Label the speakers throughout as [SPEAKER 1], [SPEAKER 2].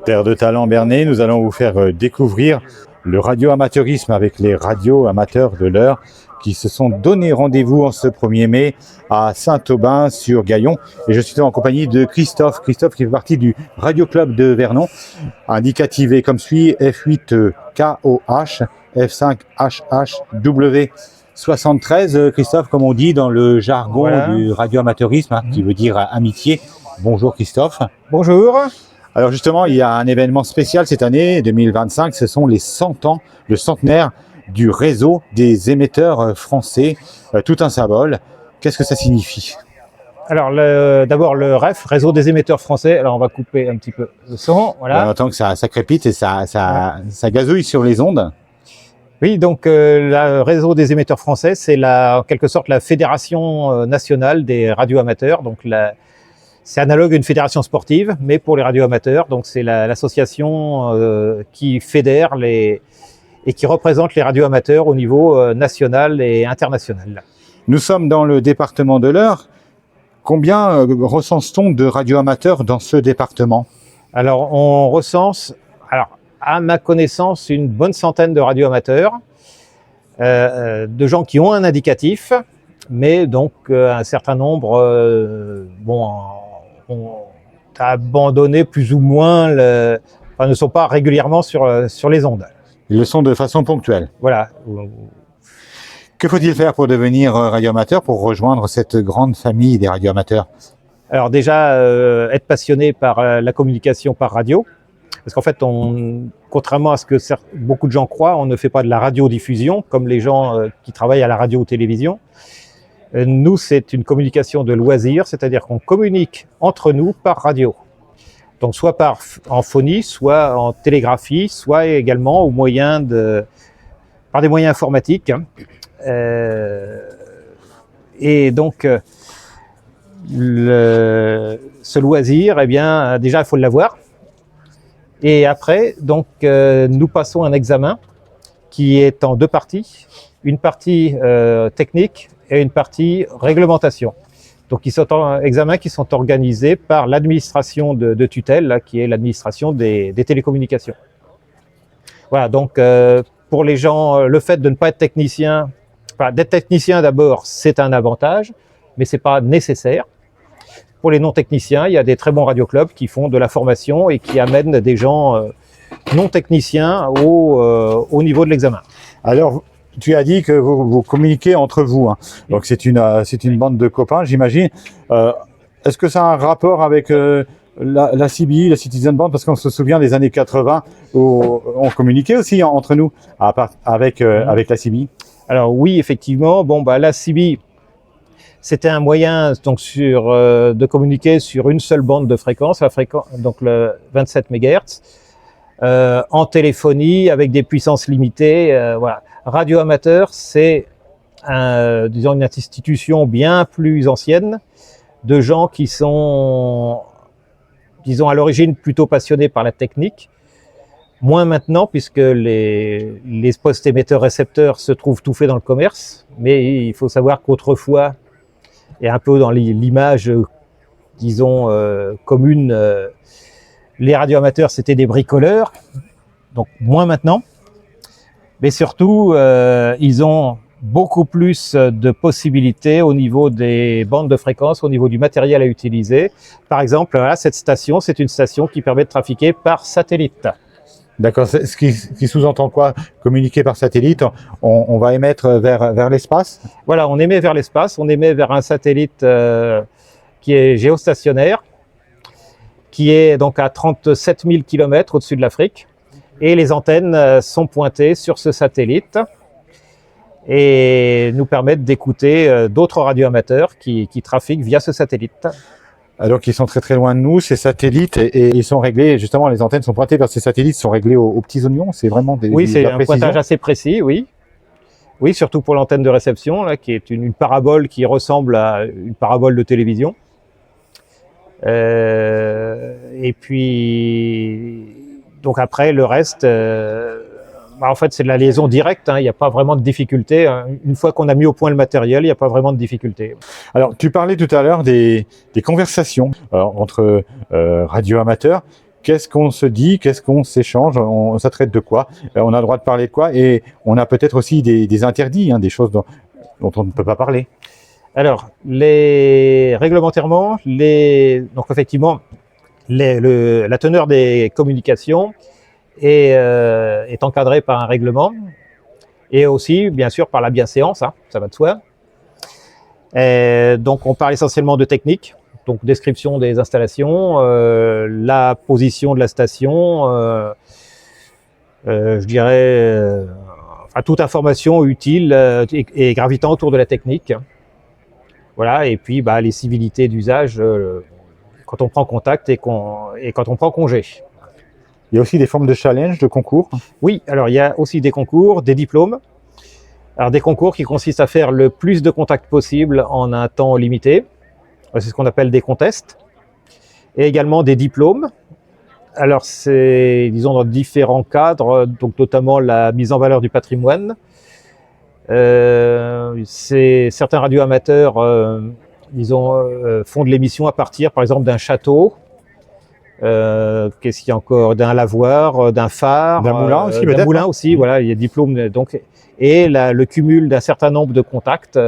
[SPEAKER 1] Terre de talent Bernay, nous allons vous faire découvrir le radio-amateurisme avec les radio-amateurs de l'heure qui se sont donné rendez-vous en ce 1er mai à Saint-Aubin-sur-Gaillon. Et je suis en compagnie de Christophe. Christophe qui fait partie du Radio Club de Vernon, indicativé comme suit F8KOH, F5HHW. 73, Christophe, comme on dit dans le jargon du radio-amateurisme, qui veut dire amitié. Bonjour Christophe.
[SPEAKER 2] Bonjour.
[SPEAKER 1] Alors justement, il y a un événement spécial cette année, 2025, ce sont les 100 ans, le centenaire du réseau des émetteurs français, tout un symbole. Qu'est-ce que ça signifie ?
[SPEAKER 2] Alors d'abord le REF, réseau des émetteurs français. Alors on va couper un petit peu le son, voilà.
[SPEAKER 1] On entend que ça crépite et ça gazouille sur les ondes.
[SPEAKER 2] Oui, donc le réseau des émetteurs français, c'est en quelque sorte la fédération nationale des radioamateurs. Donc c'est analogue à une fédération sportive, mais pour les radioamateurs. Donc c'est l'association qui fédère et qui représente les radioamateurs au niveau national et international.
[SPEAKER 1] Nous sommes dans le département de l'Eure. Combien recense-t-on de radioamateurs dans ce département ?
[SPEAKER 2] Alors on recense, à ma connaissance, une bonne centaine de radioamateurs, de gens qui ont un indicatif, mais donc un certain nombre ont abandonné plus ou moins, ne sont pas régulièrement sur les ondes.
[SPEAKER 1] Ils le sont de façon ponctuelle.
[SPEAKER 2] Voilà.
[SPEAKER 1] Que faut-il faire pour devenir radioamateur, pour rejoindre cette grande famille des radioamateurs ?
[SPEAKER 2] Alors déjà, être passionné par la communication par radio, parce qu'en fait, contrairement à ce que beaucoup de gens croient, on ne fait pas de la radiodiffusion, comme les gens qui travaillent à la radio ou télévision. Nous, c'est une communication de loisir, c'est-à-dire qu'on communique entre nous par radio. Donc soit en phonie, soit en télégraphie, soit également par des moyens informatiques. Et donc, ce loisir, déjà, il faut l'avoir. Et après, donc, nous passons un examen qui est en 2 parties. Une partie technique et une partie réglementation. Donc, examens qui sont organisés par l'administration de tutelle, qui est l'administration des télécommunications. Voilà, donc pour les gens, le fait de ne pas être technicien, d'être technicien d'abord, c'est un avantage, mais c'est pas nécessaire. Pour les non-techniciens, il y a des très bons radioclubs qui font de la formation et qui amènent des gens non-techniciens au niveau de l'examen.
[SPEAKER 1] Alors, tu as dit que vous communiquez entre vous, hein. Donc c'est une bande de copains, j'imagine. Est-ce que ça a un rapport avec la CBI, la Citizen Band, parce qu'on se souvient des années 80 où on communiquait aussi entre nous avec la CBI.
[SPEAKER 2] Alors oui, effectivement. La CBI, c'était un moyen donc de communiquer sur une seule bande de fréquence, donc le 27 MHz, en téléphonie avec des puissances limitées. Voilà. Radio amateur, c'est une institution bien plus ancienne de gens qui sont, disons, à l'origine plutôt passionnés par la technique. Moins maintenant, puisque les postes émetteurs-récepteurs se trouvent tout faits dans le commerce. Mais il faut savoir qu'autrefois, et un peu dans l'image, disons, commune, les radioamateurs, c'était des bricoleurs. Donc moins maintenant. Mais surtout, ils ont beaucoup plus de possibilités au niveau des bandes de fréquences, au niveau du matériel à utiliser. Par exemple, là, cette station, c'est une station qui permet de trafiquer par satellite.
[SPEAKER 1] D'accord, ce qui sous-entend quoi ? Communiquer par satellite, on va émettre vers l'espace ?
[SPEAKER 2] Voilà, on émet vers l'espace, on émet vers un satellite qui est géostationnaire, qui est donc à 37 000 km au-dessus de l'Afrique. Et les antennes sont pointées sur ce satellite et nous permettent d'écouter d'autres radioamateurs qui trafiquent via ce satellite.
[SPEAKER 1] Alors qu'ils sont très très loin de nous, ces satellites, et ils sont réglés, justement les antennes sont pointées vers ces satellites, sont réglés aux petits oignons, c'est vraiment
[SPEAKER 2] Oui, c'est un pointage assez précis, oui. Oui, surtout pour l'antenne de réception, là, qui est une parabole qui ressemble à une parabole de télévision. Et puis, donc après, le reste, en fait, c'est de la liaison directe, hein, il n'y a pas vraiment de difficulté. Une fois qu'on a mis au point le matériel, il n'y a pas vraiment de difficulté.
[SPEAKER 1] Alors, tu parlais tout à l'heure des conversations entre radioamateurs. Qu'est-ce qu'on se dit, qu'est-ce qu'on s'échange, ça traite de quoi, on a le droit de parler de quoi, et on a peut-être aussi des interdits, hein, des choses dont on ne peut pas parler.
[SPEAKER 2] Alors, réglementairement, donc effectivement, la teneur des communications est encadrée par un règlement et aussi, bien sûr, par la bienséance, hein, ça va de soi. Donc, on parle essentiellement de technique, donc description des installations, la position de la station, je dirais, enfin, toute information utile et gravitant autour de la technique. Voilà, et puis les civilités d'usage quand on prend contact et quand on prend congé.
[SPEAKER 1] Il y a aussi des formes de challenge, de concours?
[SPEAKER 2] Oui, alors il y a aussi des concours, des diplômes. Alors des concours qui consistent à faire le plus de contacts possible en un temps limité. C'est ce qu'on appelle des contests. Et également des diplômes. Alors c'est, disons, dans différents cadres, donc notamment la mise en valeur du patrimoine. Certains radioamateurs, font de l'émission à partir, par exemple, d'un château. Qu'est-ce qu'il y a encore? D'un lavoir, d'un phare,
[SPEAKER 1] d'un moulin aussi, peut-être.
[SPEAKER 2] D'un moulin aussi, voilà, il y a diplôme donc, et le cumul d'un certain nombre de contacts,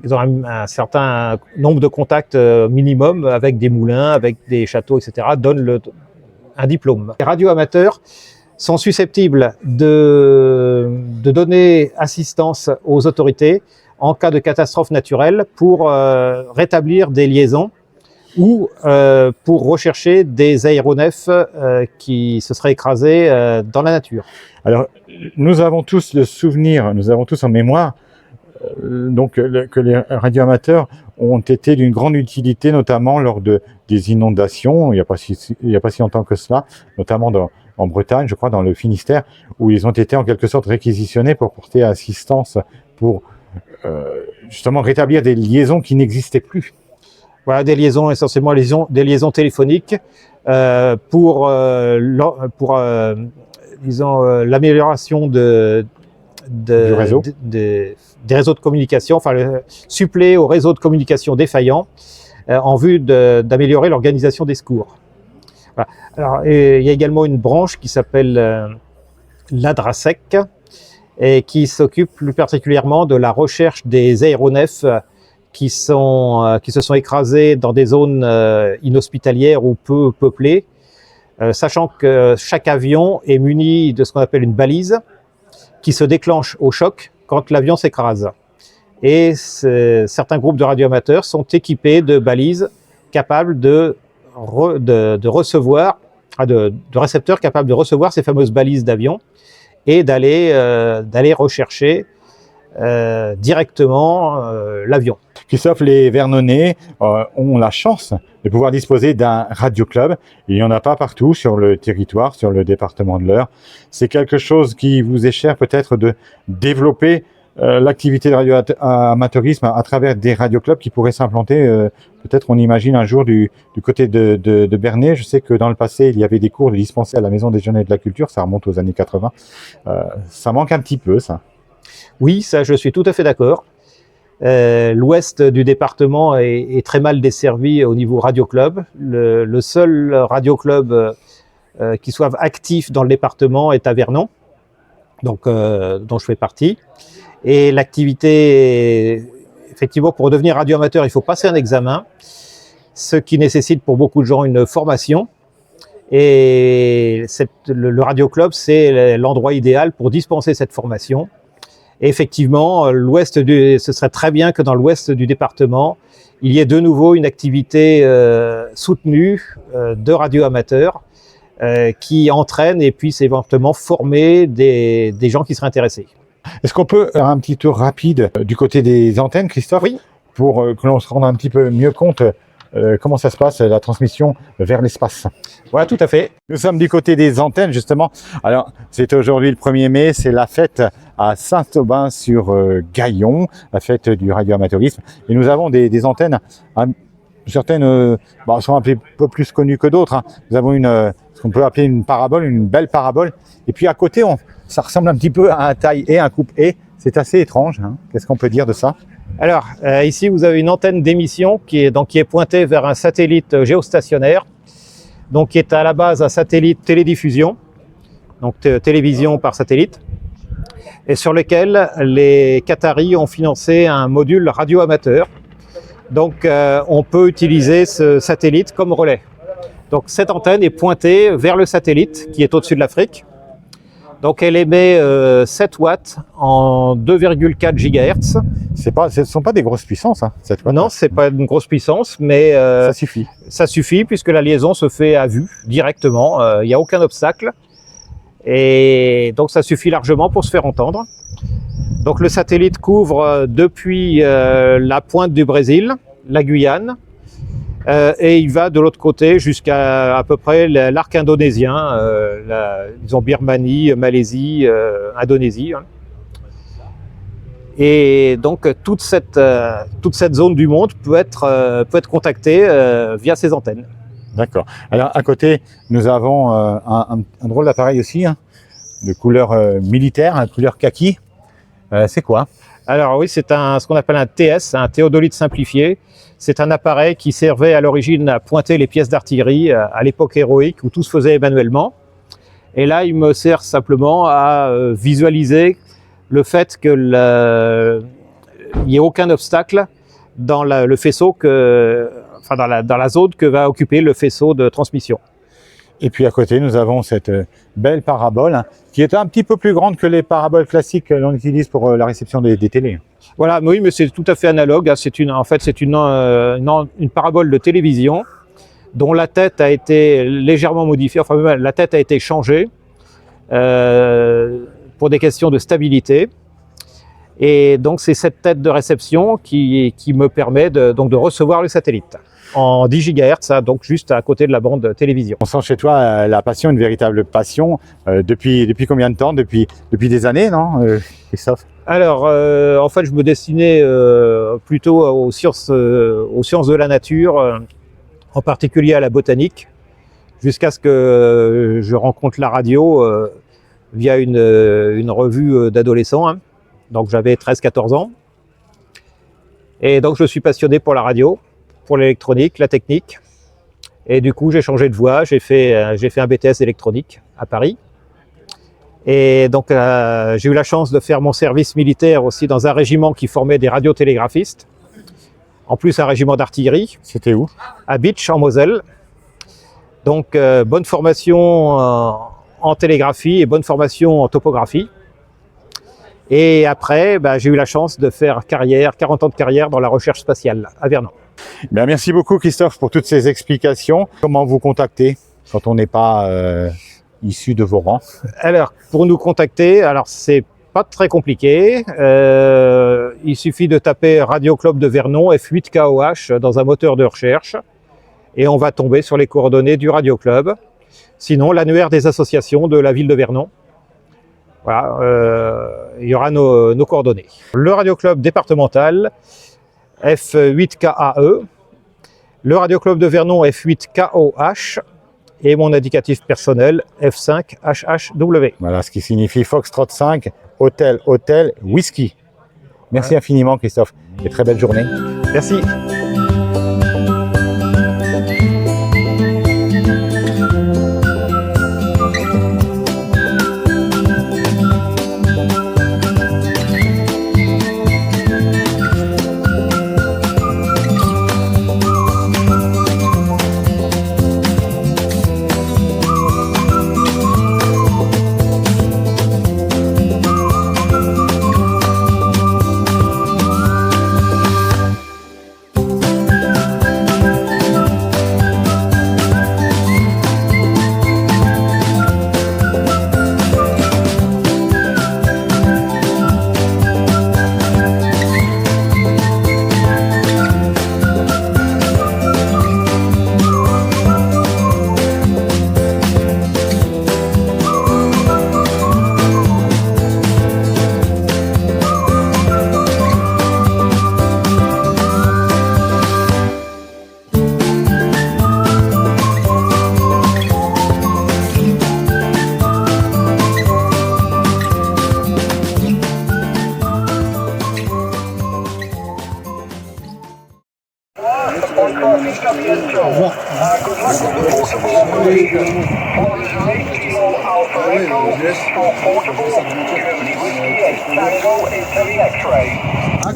[SPEAKER 2] ils ont un certain nombre de contacts minimum avec des moulins, avec des châteaux, etc., donne un diplôme. Les radioamateurs sont susceptibles de donner assistance aux autorités en cas de catastrophe naturelle pour rétablir des liaisons ou pour rechercher des aéronefs qui se seraient écrasés dans la nature. Alors,
[SPEAKER 1] nous avons tous le souvenir, nous avons tous en mémoire que les radioamateurs ont été d'une grande utilité, notamment lors des inondations, il n'y a pas si longtemps que cela, notamment en Bretagne, je crois, dans le Finistère, où ils ont été en quelque sorte réquisitionnés pour porter assistance, pour justement rétablir des liaisons qui n'existaient plus.
[SPEAKER 2] Voilà, des liaisons, essentiellement des liaisons téléphoniques pour l'amélioration du réseau. Des réseaux de communication, enfin suppléer au réseau de communication défaillant en vue d'améliorer l'organisation des secours. Voilà. Alors, il y a également une branche qui s'appelle l'ADRASEC et qui s'occupe plus particulièrement de la recherche des aéronefs qui se sont écrasés dans des zones inhospitalières ou peu peuplées, sachant que chaque avion est muni de ce qu'on appelle une balise qui se déclenche au choc quand l'avion s'écrase. Et certains groupes de radioamateurs sont équipés de balises capables de récepteurs capables de recevoir ces fameuses balises d'avion et d'aller rechercher directement l'avion.
[SPEAKER 1] Christophe, les Vernonais ont la chance de pouvoir disposer d'un radioclub. Il n'y en a pas partout sur le territoire, sur le département de l'Eure. C'est quelque chose qui vous est cher peut-être de développer l'activité de radioamateurisme à travers des radioclubs qui pourraient s'implanter, peut-être on imagine un jour du côté de Bernay. Je sais que dans le passé, il y avait des cours dispensés à la Maison des Jeunes et de la Culture, ça remonte aux années 80. Ça manque un petit peu, ça.
[SPEAKER 2] Oui, ça, je suis tout à fait d'accord. L'ouest du département est très mal desservi au niveau radioclub. Le seul radioclub qui soit actif dans le département est à Vernon, donc, dont je fais partie. Et l'activité, effectivement, pour devenir radioamateur, il faut passer un examen, ce qui nécessite pour beaucoup de gens une formation. Et le radioclub, c'est l'endroit idéal pour dispenser cette formation. Et effectivement, ce serait très bien que dans l'ouest du département, il y ait de nouveau une activité soutenue de radioamateurs qui entraîne et puisse éventuellement former des gens qui seraient intéressés.
[SPEAKER 1] Est-ce qu'on peut faire un petit tour rapide du côté des antennes, Christophe?
[SPEAKER 2] Oui.
[SPEAKER 1] Pour que l'on se rende un petit peu mieux compte comment ça se passe, la transmission vers l'espace.
[SPEAKER 2] Voilà, tout à fait.
[SPEAKER 1] Nous sommes du côté des antennes, justement. Alors, c'est aujourd'hui le 1er mai, c'est la fête à Saint-Aubin-sur-Gaillon, la fête du radioamateurisme. Et nous avons des antennes, certaines sont un peu plus connues que d'autres. Hein. Nous avons ce qu'on peut appeler une parabole, une belle parabole. Et puis à côté, ça ressemble un petit peu à un taille et un coupe et. C'est assez étrange. Hein. Qu'est-ce qu'on peut dire de ça?
[SPEAKER 2] Alors, ici, vous avez une antenne d'émission qui est pointée vers un satellite géostationnaire, donc qui est à la base un satellite télédiffusion, donc télévision par satellite, et sur lequel les Qataris ont financé un module radio-amateur. Donc, on peut utiliser ce satellite comme relais. Donc, cette antenne est pointée vers le satellite qui est au-dessus de l'Afrique. Donc, elle émet 7 watts en 2,4 GHz.
[SPEAKER 1] Ce ne sont pas des grosses puissances, hein, cette fois.
[SPEAKER 2] Non, c'est pas une grosse puissance, mais
[SPEAKER 1] ça suffit.
[SPEAKER 2] Ça suffit puisque la liaison se fait à vue directement. Il n'y a aucun obstacle. Et donc, ça suffit largement pour se faire entendre. Donc, le satellite couvre depuis la pointe du Brésil, la Guyane, et il va de l'autre côté jusqu'à à peu près l'arc indonésien, disons Birmanie, Malaisie, Indonésie. Hein. Et donc toute cette zone du monde peut être contactée via ces antennes.
[SPEAKER 1] D'accord. Alors à côté, nous avons un drôle d'appareil aussi, hein, de couleur militaire, une couleur kaki. C'est quoi?
[SPEAKER 2] Alors oui, c'est ce qu'on appelle un TS, un théodolite simplifié. C'est un appareil qui servait à l'origine à pointer les pièces d'artillerie à l'époque héroïque où tout se faisait manuellement. Et là, il me sert simplement à visualiser le fait qu'il n'y ait aucun obstacle dans le faisceau dans la zone que va occuper le faisceau de transmission.
[SPEAKER 1] Et puis à côté, nous avons cette belle parabole, hein, qui est un petit peu plus grande que les paraboles classiques que l'on utilise pour la réception des télés.
[SPEAKER 2] Voilà, oui, mais c'est tout à fait analogue. Hein. C'est une parabole de télévision dont la tête a été légèrement modifiée. Enfin, même, la tête a été changée pour des questions de stabilité. Et donc, c'est cette tête de réception qui me permet de recevoir le satellite en 10 GHz, hein, donc juste à côté de la bande télévision.
[SPEAKER 1] On sent chez toi la passion, une véritable passion. Depuis combien de temps? Depuis des années, non, Christophe?
[SPEAKER 2] Alors, en fait, je me destinais plutôt aux sciences de la nature, en particulier à la botanique, jusqu'à ce que je rencontre la radio via une revue d'adolescents. Hein. Donc, j'avais 13-14 ans. Et donc, je suis passionné pour la radio, pour l'électronique, la technique. Et du coup, j'ai changé de voie. J'ai fait un BTS électronique à Paris. Et donc, j'ai eu la chance de faire mon service militaire aussi dans un régiment qui formait des radiotélégraphistes. En plus, un régiment d'artillerie.
[SPEAKER 1] C'était où? À
[SPEAKER 2] Bitche, en Moselle. Donc, bonne formation en télégraphie et bonne formation en topographie. Et après, j'ai eu la chance de faire 40 ans de carrière dans la recherche spatiale à Vernon.
[SPEAKER 1] Bien, merci beaucoup Christophe pour toutes ces explications. Comment vous contacter quand on n'est pas issu de vos rangs?
[SPEAKER 2] Alors, pour nous contacter, c'est pas très compliqué. Il suffit de taper Radio Club de Vernon F8KOH dans un moteur de recherche et on va tomber sur les coordonnées du Radio Club. Sinon, l'annuaire des associations de la ville de Vernon. Voilà, il y aura nos coordonnées. Le Radio Club départemental F8KAE, le Radio Club de Vernon F8KOH et mon indicatif personnel F5HHW.
[SPEAKER 1] Voilà, ce qui signifie Foxtrot 5, Hôtel, Whisky. Merci infiniment Christophe et très belle journée.
[SPEAKER 2] Merci.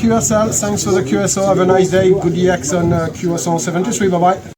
[SPEAKER 3] QSL, thanks for the QSO. Have a nice day. Good EX on QSO 73. Bye bye.